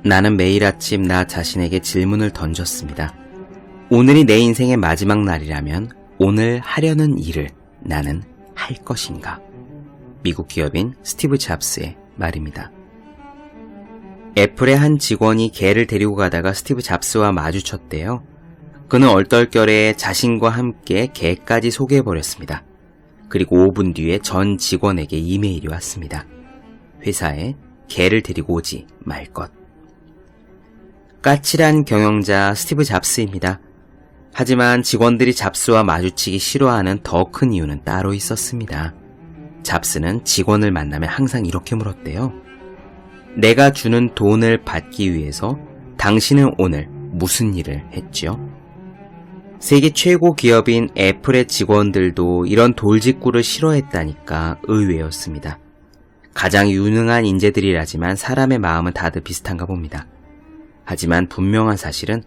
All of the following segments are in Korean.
나는 매일 아침 나 자신에게 질문을 던졌습니다. 오늘이 내 인생의 마지막 날이라면 오늘 하려는 일을 나는 할 것인가? 미국 기업인 스티브 잡스의 말입니다. 애플의 한 직원이 개를 데리고 가다가 스티브 잡스와 마주쳤대요. 그는 얼떨결에 자신과 함께 개까지 소개해버렸습니다. 그리고 5분 뒤에 전 직원에게 이메일이 왔습니다. 회사에 개를 데리고 오지 말 것. 까칠한 경영자 스티브 잡스입니다. 하지만 직원들이 잡스와 마주치기 싫어하는 더 큰 이유는 따로 있었습니다. 잡스는 직원을 만나면 항상 이렇게 물었대요. 내가 주는 돈을 받기 위해서 당신은 오늘 무슨 일을 했죠? 세계 최고 기업인 애플의 직원들도 이런 돌직구를 싫어했다니까 의외였습니다. 가장 유능한 인재들이라지만 사람의 마음은 다들 비슷한가 봅니다. 하지만 분명한 사실은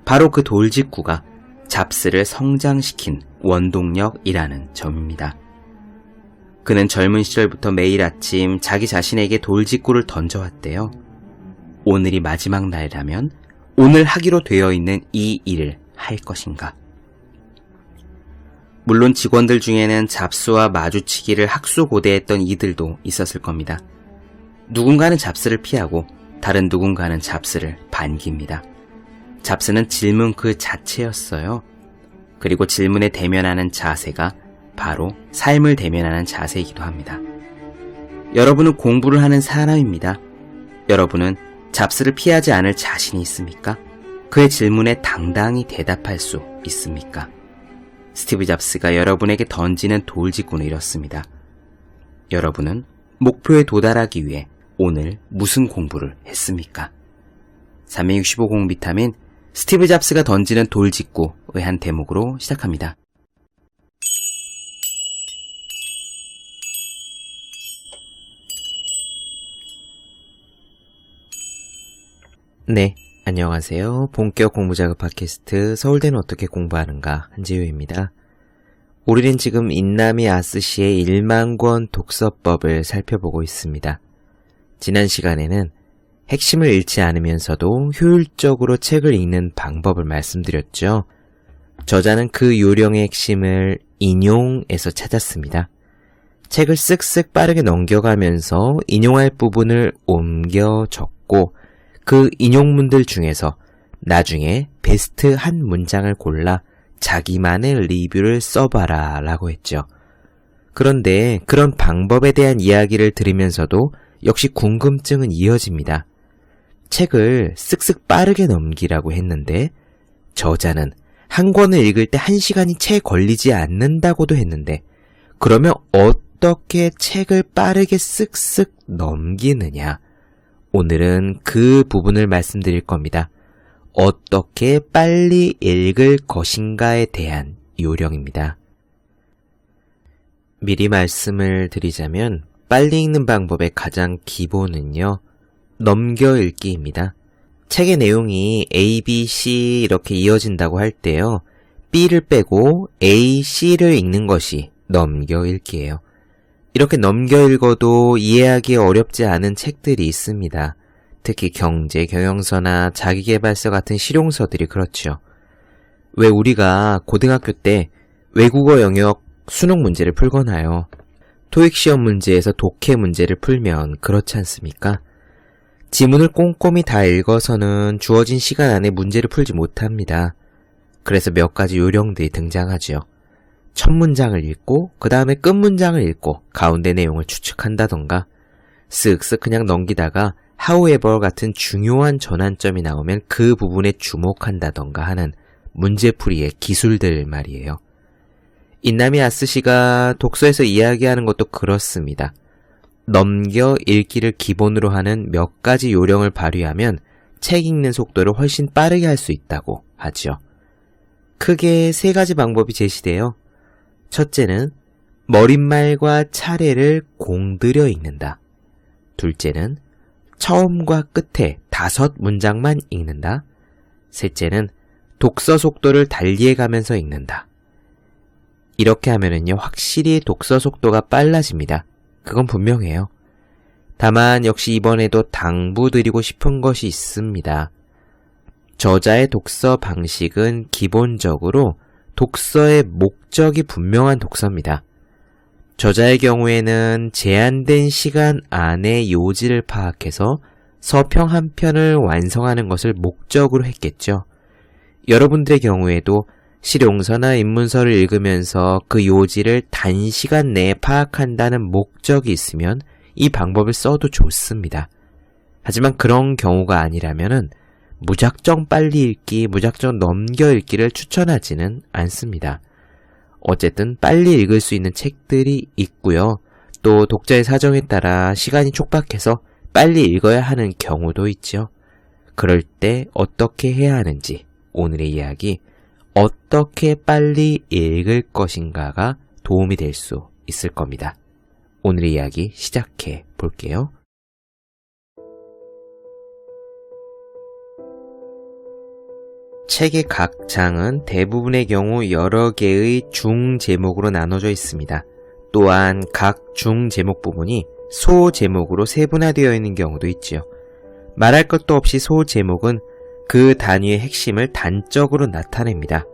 바로 그 돌직구가 잡스를 성장시킨 원동력이라는 점입니다. 그는 젊은 시절부터 매일 아침 자기 자신에게 돌직구를 던져왔대요. 오늘이 마지막 날이라면 오늘 하기로 되어 있는 이 일을 할 것인가? 물론 직원들 중에는 잡스와 마주치기를 학수고대했던 이들도 있었을 겁니다. 누군가는 잡스를 피하고 다른 누군가는 잡스를 반깁니다. 잡스는 질문 그 자체였어요. 그리고 질문에 대면하는 자세가 바로 삶을 대면하는 자세이기도 합니다. 여러분은 공부를 하는 사람입니다. 여러분은 잡스를 피하지 않을 자신이 있습니까? 그의 질문에 당당히 대답할 수 있습니까? 스티브 잡스가 여러분에게 던지는 돌직구는 이렇습니다. 여러분은 목표에 도달하기 위해 오늘 무슨 공부를 했습니까? 365공 비타민 스티브 잡스가 던지는 돌직구의 한 대목으로 시작합니다. 네, 안녕하세요. 본격 공부자극 팟캐스트 서울대는 어떻게 공부하는가 한지우입니다. 우리는 지금 인나미 아스시의 1만권 독서법을 살펴보고 있습니다. 지난 시간에는 핵심을 잃지 않으면서도 효율적으로 책을 읽는 방법을 말씀드렸죠. 저자는 그 요령의 핵심을 인용에서 찾았습니다. 책을 쓱쓱 빠르게 넘겨가면서 인용할 부분을 옮겨 적고 그 인용문들 중에서 나중에 베스트 한 문장을 골라 자기만의 리뷰를 써봐라 라고 했죠. 그런데 그런 방법에 대한 이야기를 들으면서도 역시 궁금증은 이어집니다. 책을 쓱쓱 빠르게 넘기라고 했는데 저자는 한 권을 읽을 때 1시간이 채 걸리지 않는다고도 했는데 그러면 어떻게 책을 빠르게 쓱쓱 넘기느냐? 오늘은 그 부분을 말씀드릴 겁니다. 어떻게 빨리 읽을 것인가에 대한 요령입니다. 미리 말씀을 드리자면 빨리 읽는 방법의 가장 기본은요, 넘겨 읽기입니다. 책의 내용이 A, B, C 이렇게 이어진다고 할 때요, B를 빼고 A, C를 읽는 것이 넘겨 읽기예요. 이렇게 넘겨 읽어도 이해하기 어렵지 않은 책들이 있습니다. 특히 경제, 경영서나 자기계발서 같은 실용서들이 그렇죠. 왜 우리가 고등학교 때 외국어 영역 수능 문제를 풀거나요? 토익 시험 문제에서 독해 문제를 풀면 그렇지 않습니까? 지문을 꼼꼼히 다 읽어서는 주어진 시간 안에 문제를 풀지 못합니다. 그래서 몇 가지 요령들이 등장하죠. 첫 문장을 읽고 그 다음에 끝 문장을 읽고 가운데 내용을 추측한다던가 쓱쓱 그냥 넘기다가 however 같은 중요한 전환점이 나오면 그 부분에 주목한다던가 하는 문제풀이의 기술들 말이에요. 인나미 아스시가 독서에서 이야기하는 것도 그렇습니다. 넘겨 읽기를 기본으로 하는 몇 가지 요령을 발휘하면 책 읽는 속도를 훨씬 빠르게 할 수 있다고 하죠. 크게 3가지 방법이 제시돼요. 첫째는 머릿말과 차례를 공들여 읽는다. 둘째는 처음과 끝에 5문장만 읽는다. 셋째는 독서 속도를 달리해가면서 읽는다. 이렇게 하면은요, 확실히 독서 속도가 빨라집니다. 그건 분명해요. 다만 역시 이번에도 당부드리고 싶은 것이 있습니다. 저자의 독서 방식은 기본적으로 독서의 목적이 분명한 독서입니다. 저자의 경우에는 제한된 시간 안에 요지를 파악해서 서평 한 편을 완성하는 것을 목적으로 했겠죠. 여러분들의 경우에도 실용서나 입문서를 읽으면서 그 요지를 단시간 내에 파악한다는 목적이 있으면 이 방법을 써도 좋습니다. 하지만 그런 경우가 아니라면은 무작정 빨리 읽기, 무작정 넘겨 읽기를 추천하지는 않습니다. 어쨌든 빨리 읽을 수 있는 책들이 있고요. 또 독자의 사정에 따라 시간이 촉박해서 빨리 읽어야 하는 경우도 있죠. 그럴 때 어떻게 해야 하는지 오늘의 이야기 어떻게 빨리 읽을 것인가가 도움이 될 수 있을 겁니다. 오늘의 이야기 시작해 볼게요. 책의 각 장은 대부분의 경우 여러 개의 중 제목으로 나눠져 있습니다. 또한 각 중 제목 부분이 소 제목으로 세분화되어 있는 경우도 있지요. 말할 것도 없이 소 제목은 그 단위의 핵심을 단적으로 나타냅니다.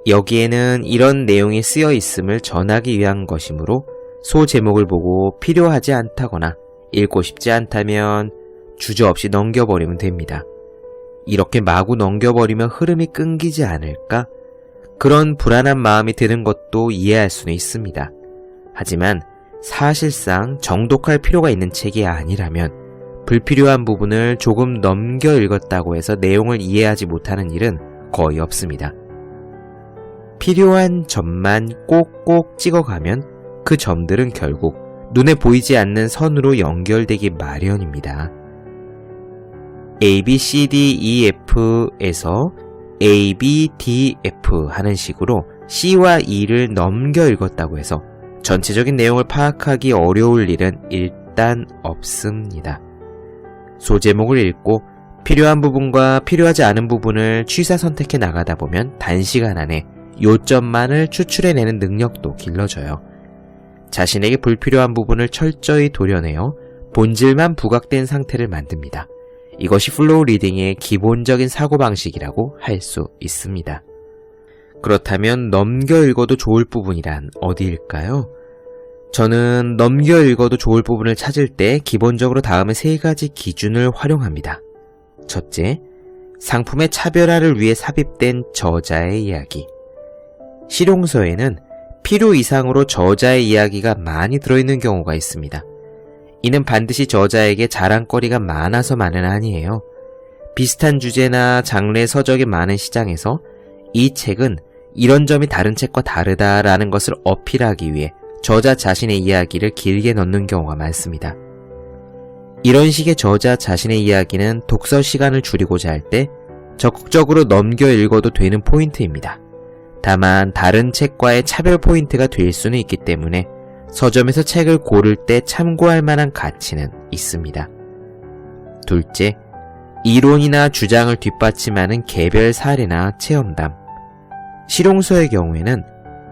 여기에는 이런 내용이 쓰여 있음을 전하기 위한 것이므로 소 제목을 보고 필요하지 않다거나 읽고 싶지 않다면 주저없이 넘겨버리면 됩니다. 이렇게 마구 넘겨버리면 흐름이 끊기지 않을까? 그런 불안한 마음이 드는 것도 이해할 수는 있습니다. 하지만 사실상 정독할 필요가 있는 책이 아니라면 불필요한 부분을 조금 넘겨 읽었다고 해서 내용을 이해하지 못하는 일은 거의 없습니다. 필요한 점만 꼭꼭 찍어가면 그 점들은 결국 눈에 보이지 않는 선으로 연결되기 마련입니다. A, B, C, D, E, F에서 A, B, D, F 하는 식으로 C와 E를 넘겨 읽었다고 해서 전체적인 내용을 파악하기 어려울 일은 일단 없습니다. 소제목을 읽고 필요한 부분과 필요하지 않은 부분을 취사 선택해 나가다 보면 단시간 안에 요점만을 추출해내는 능력도 길러져요. 자신에게 불필요한 부분을 철저히 도려내어 본질만 부각된 상태를 만듭니다. 이것이 플로우 리딩의 기본적인 사고방식이라고 할 수 있습니다. 그렇다면 넘겨 읽어도 좋을 부분이란 어디일까요? 저는 넘겨 읽어도 좋을 부분을 찾을 때 기본적으로 다음의 세 가지 기준을 활용합니다. 첫째, 상품의 차별화를 위해 삽입된 저자의 이야기. 실용서에는 필요 이상으로 저자의 이야기가 많이 들어있는 경우가 있습니다. 이는 반드시 저자에게 자랑거리가 많아서만은 아니에요. 비슷한 주제나 장르의 서적이 많은 시장에서 이 책은 이런 점이 다른 책과 다르다라는 것을 어필하기 위해 저자 자신의 이야기를 길게 넣는 경우가 많습니다. 이런 식의 저자 자신의 이야기는 독서 시간을 줄이고자 할 때 적극적으로 넘겨 읽어도 되는 포인트입니다. 다만 다른 책과의 차별 포인트가 될 수는 있기 때문에 서점에서 책을 고를 때 참고할 만한 가치는 있습니다. 둘째, 이론이나 주장을 뒷받침하는 개별 사례나 체험담. 실용서의 경우에는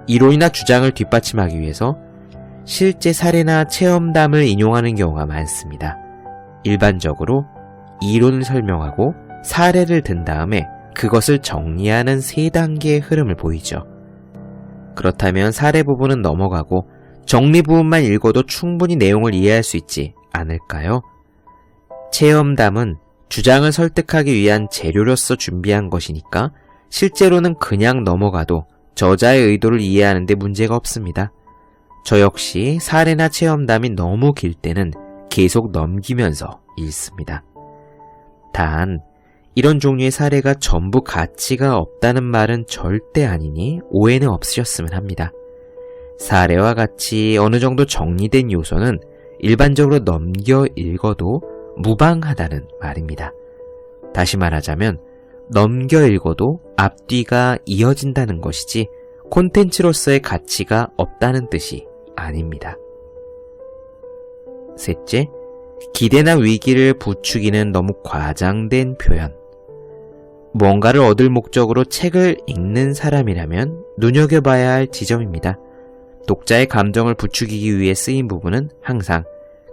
이론이나 주장을 뒷받침하기 위해서 실제 사례나 체험담을 인용하는 경우가 많습니다. 일반적으로 이론을 설명하고 사례를 든 다음에 그것을 정리하는 3단계의 흐름을 보이죠. 그렇다면 사례 부분은 넘어가고 정리 부분만 읽어도 충분히 내용을 이해할 수 있지 않을까요? 체험담은 주장을 설득하기 위한 재료로서 준비한 것이니까 실제로는 그냥 넘어가도 저자의 의도를 이해하는 데 문제가 없습니다. 저 역시 사례나 체험담이 너무 길 때는 계속 넘기면서 읽습니다. 단, 이런 종류의 사례가 전부 가치가 없다는 말은 절대 아니니 오해는 없으셨으면 합니다. 사례와 같이 어느 정도 정리된 요소는 일반적으로 넘겨 읽어도 무방하다는 말입니다. 다시 말하자면 넘겨 읽어도 앞뒤가 이어진다는 것이지 콘텐츠로서의 가치가 없다는 뜻이 아닙니다. 셋째, 기대나 위기를 부추기는 너무 과장된 표현. 뭔가를 얻을 목적으로 책을 읽는 사람이라면 눈여겨봐야 할 지점입니다. 독자의 감정을 부추기기 위해 쓰인 부분은 항상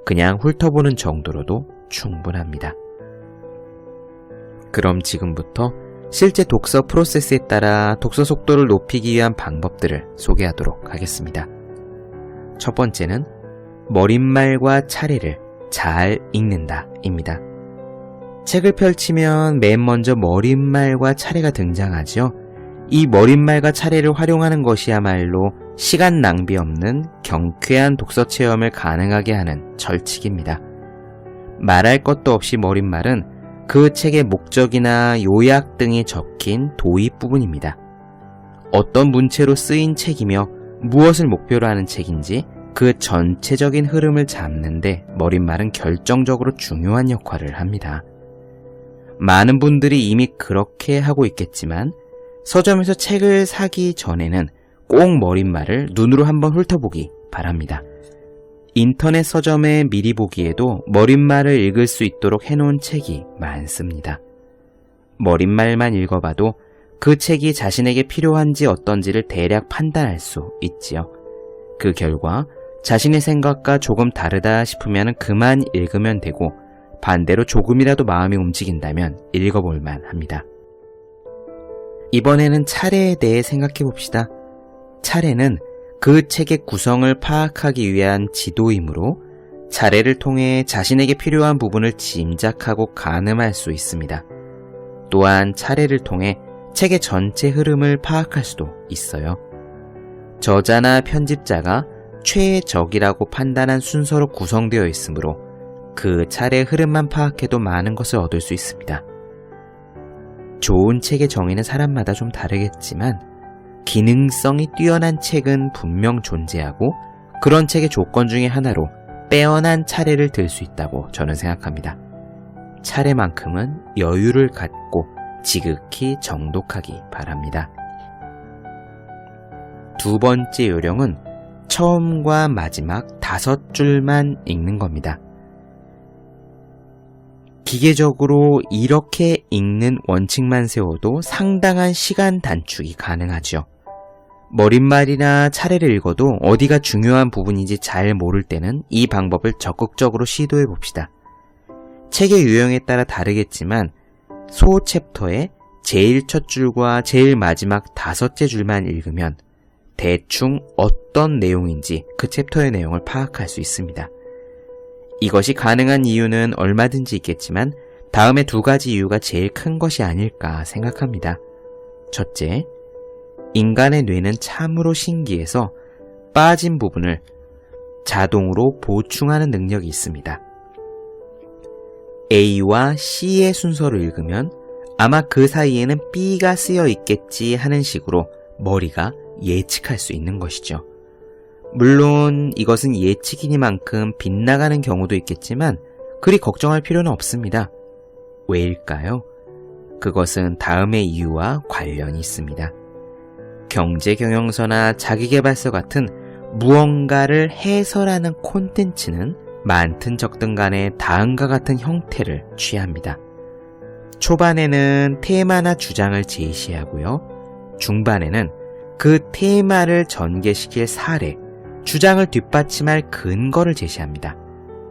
그냥 훑어보는 정도로도 충분합니다. 그럼 지금부터 실제 독서 프로세스에 따라 독서 속도를 높이기 위한 방법들을 소개하도록 하겠습니다. 첫 번째는 머릿말과 차례를 잘 읽는다입니다. 책을 펼치면 맨 먼저 머릿말과 차례가 등장하죠. 이 머릿말과 차례를 활용하는 것이야말로 시간 낭비 없는 경쾌한 독서 체험을 가능하게 하는 철칙입니다. 말할 것도 없이 머릿말은 그 책의 목적이나 요약 등이 적힌 도입 부분입니다. 어떤 문체로 쓰인 책이며 무엇을 목표로 하는 책인지 그 전체적인 흐름을 잡는데 머릿말은 결정적으로 중요한 역할을 합니다. 많은 분들이 이미 그렇게 하고 있겠지만 서점에서 책을 사기 전에는 꼭 머릿말을 눈으로 한번 훑어보기 바랍니다. 인터넷 서점에 미리 보기에도 머릿말을 읽을 수 있도록 해놓은 책이 많습니다. 머릿말만 읽어봐도 그 책이 자신에게 필요한지 어떤지를 대략 판단할 수 있지요. 그 결과 자신의 생각과 조금 다르다 싶으면 그만 읽으면 되고 반대로 조금이라도 마음이 움직인다면 읽어볼만 합니다. 이번에는 차례에 대해 생각해 봅시다. 차례는 그 책의 구성을 파악하기 위한 지도이므로 차례를 통해 자신에게 필요한 부분을 짐작하고 가늠할 수 있습니다. 또한 차례를 통해 책의 전체 흐름을 파악할 수도 있어요. 저자나 편집자가 최적이라고 판단한 순서로 구성되어 있으므로 그 차례 흐름만 파악해도 많은 것을 얻을 수 있습니다. 좋은 책의 정의는 사람마다 좀 다르겠지만 기능성이 뛰어난 책은 분명 존재하고 그런 책의 조건 중에 하나로 빼어난 차례를 들 수 있다고 저는 생각합니다. 차례만큼은 여유를 갖고 지극히 정독하기 바랍니다. 두 번째 요령은 처음과 마지막 5줄만 읽는 겁니다. 기계적으로 이렇게 읽는 원칙만 세워도 상당한 시간 단축이 가능하죠. 머릿말이나 차례를 읽어도 어디가 중요한 부분인지 잘 모를 때는 이 방법을 적극적으로 시도해 봅시다. 책의 유형에 따라 다르겠지만 소 챕터의 제일 첫 줄과 제일 마지막 5째 줄만 읽으면 대충 어떤 내용인지 그 챕터의 내용을 파악할 수 있습니다. 이것이 가능한 이유는 얼마든지 있겠지만 다음에 2가지 이유가 제일 큰 것이 아닐까 생각합니다. 첫째, 인간의 뇌는 참으로 신기해서 빠진 부분을 자동으로 보충하는 능력이 있습니다. A와 C의 순서를 읽으면 아마 그 사이에는 B가 쓰여 있겠지 하는 식으로 머리가 예측할 수 있는 것이죠. 물론 이것은 예측이니만큼 빗나가는 경우도 있겠지만 그리 걱정할 필요는 없습니다. 왜일까요? 그것은 다음의 이유와 관련이 있습니다. 경제경영서나 자기계발서 같은 무언가를 해설하는 콘텐츠는 많든 적든 간에 다음과 같은 형태를 취합니다. 초반에는 테마나 주장을 제시하고요. 중반에는 그 테마를 전개시킬 사례, 주장을 뒷받침할 근거를 제시합니다.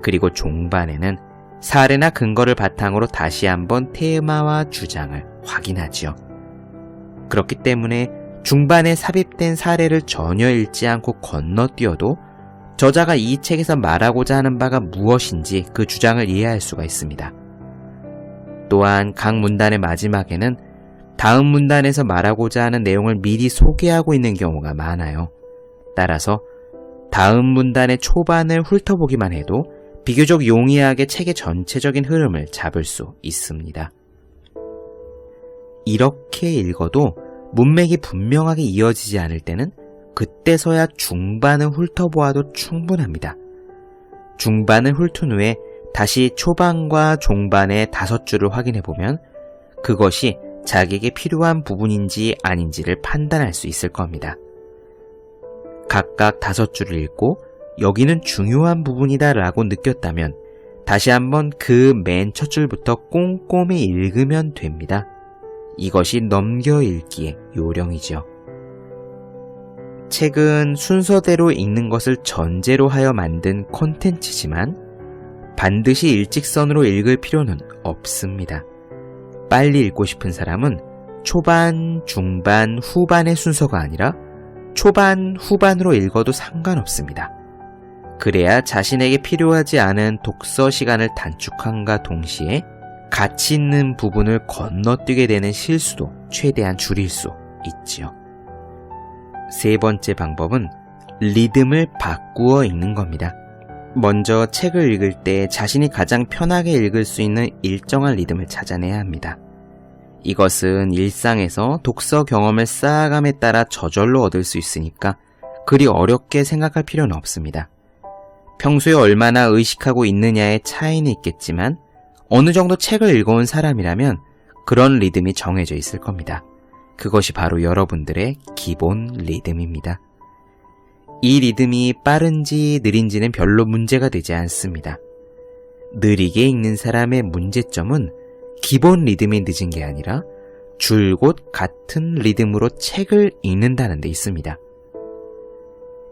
그리고 종반에는 사례나 근거를 바탕으로 다시 한번 테마와 주장을 확인하지요. 그렇기 때문에 중반에 삽입된 사례를 전혀 읽지 않고 건너뛰어도 저자가 이 책에서 말하고자 하는 바가 무엇인지 그 주장을 이해할 수가 있습니다. 또한 각 문단의 마지막에는 다음 문단에서 말하고자 하는 내용을 미리 소개하고 있는 경우가 많아요. 따라서 다음 문단의 초반을 훑어보기만 해도 비교적 용이하게 책의 전체적인 흐름을 잡을 수 있습니다. 이렇게 읽어도 문맥이 분명하게 이어지지 않을 때는 그때서야 중반을 훑어보아도 충분합니다. 중반을 훑은 후에 다시 초반과 종반의 5줄을 확인해보면 그것이 자기에게 필요한 부분인지 아닌지를 판단할 수 있을 겁니다. 각각 5줄을 읽고 여기는 중요한 부분이다 라고 느꼈다면 다시 한번 그 맨 첫 줄부터 꼼꼼히 읽으면 됩니다. 이것이 넘겨읽기의 요령이죠. 책은 순서대로 읽는 것을 전제로 하여 만든 콘텐츠지만 반드시 일직선으로 읽을 필요는 없습니다. 빨리 읽고 싶은 사람은 초반, 중반, 후반의 순서가 아니라 초반, 후반으로 읽어도 상관없습니다. 그래야 자신에게 필요하지 않은 독서 시간을 단축함과 동시에 가치 있는 부분을 건너뛰게 되는 실수도 최대한 줄일 수 있지요. 세 번째 방법은 리듬을 바꾸어 읽는 겁니다. 먼저 책을 읽을 때 자신이 가장 편하게 읽을 수 있는 일정한 리듬을 찾아내야 합니다. 이것은 일상에서 독서 경험을 쌓아감에 따라 저절로 얻을 수 있으니까 그리 어렵게 생각할 필요는 없습니다. 평소에 얼마나 의식하고 있느냐의 차이는 있겠지만 어느 정도 책을 읽어온 사람이라면 그런 리듬이 정해져 있을 겁니다. 그것이 바로 여러분들의 기본 리듬입니다. 이 리듬이 빠른지 느린지는 별로 문제가 되지 않습니다. 느리게 읽는 사람의 문제점은 기본 리듬이 늦은 게 아니라 줄곧 같은 리듬으로 책을 읽는다는 데 있습니다.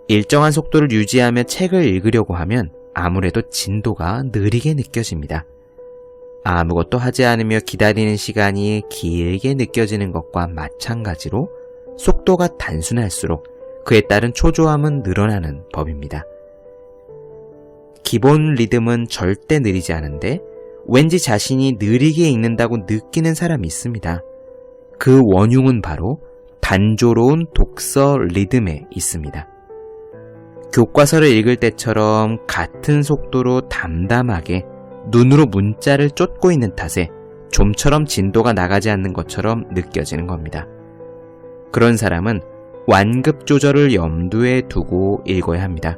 일정한 속도를 유지하며 책을 읽으려고 하면 아무래도 진도가 느리게 느껴집니다. 아무것도 하지 않으며 기다리는 시간이 길게 느껴지는 것과 마찬가지로 속도가 단순할수록 그에 따른 초조함은 늘어나는 법입니다. 기본 리듬은 절대 느리지 않은데 왠지 자신이 느리게 읽는다고 느끼는 사람이 있습니다. 그 원흉은 바로 단조로운 독서 리듬에 있습니다. 교과서를 읽을 때처럼 같은 속도로 담담하게 눈으로 문자를 쫓고 있는 탓에 좀처럼 진도가 나가지 않는 것처럼 느껴지는 겁니다. 그런 사람은 완급 조절을 염두에 두고 읽어야 합니다.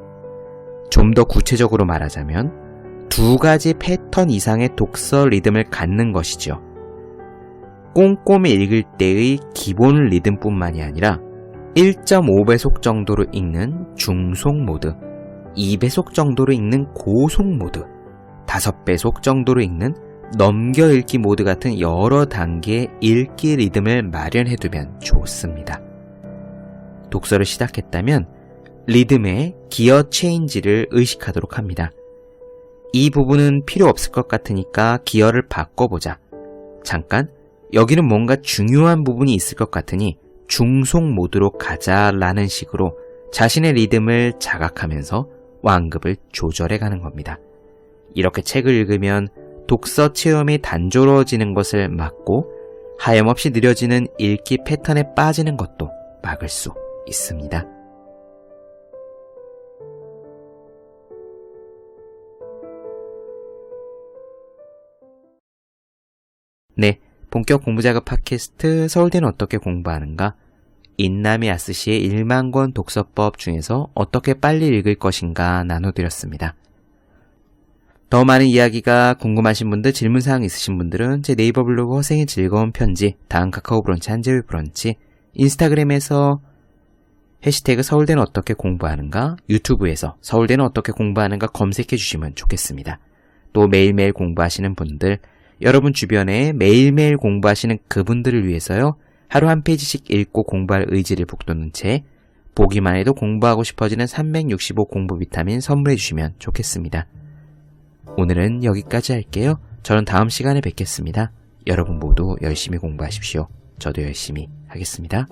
좀 더 구체적으로 말하자면 두 가지 패턴 이상의 독서 리듬을 갖는 것이죠. 꼼꼼히 읽을 때의 기본 리듬뿐만이 아니라 1.5배속 정도로 읽는 중속 모드, 2배속 정도로 읽는 고속 모드, 5배속 정도로 읽는 넘겨 읽기 모드 같은 여러 단계의 읽기 리듬을 마련해두면 좋습니다. 독서를 시작했다면 리듬의 기어 체인지를 의식하도록 합니다. 이 부분은 필요 없을 것 같으니까 기어를 바꿔보자. 잠깐, 여기는 뭔가 중요한 부분이 있을 것 같으니 중속 모드로 가자라는 식으로 자신의 리듬을 자각하면서 완급을 조절해가는 겁니다. 이렇게 책을 읽으면 독서 체험이 단조로워지는 것을 막고 하염없이 느려지는 읽기 패턴에 빠지는 것도 막을 수 있습니다. 네, 본격 공부작업 팟캐스트 서울대는 어떻게 공부하는가? 인나미 아스시의 1만권 독서법 중에서 어떻게 빨리 읽을 것인가 나눠드렸습니다. 더 많은 이야기가 궁금하신 분들, 질문사항 있으신 분들은 제 네이버 블로그 허생의 즐거운 편지, 다음 카카오 브런치 한재울 브런치, 인스타그램에서 해시태그 서울대는 어떻게 공부하는가, 유튜브에서 서울대는 어떻게 공부하는가 검색해 주시면 좋겠습니다. 또 매일매일 공부하시는 분들, 여러분 주변에 매일매일 공부하시는 그분들을 위해서요, 하루 한 페이지씩 읽고 공부할 의지를 북돋는 채 보기만 해도 공부하고 싶어지는 365 공부 비타민 선물해 주시면 좋겠습니다. 오늘은 여기까지 할게요. 저는 다음 시간에 뵙겠습니다. 여러분 모두 열심히 공부하십시오. 저도 열심히 하겠습니다.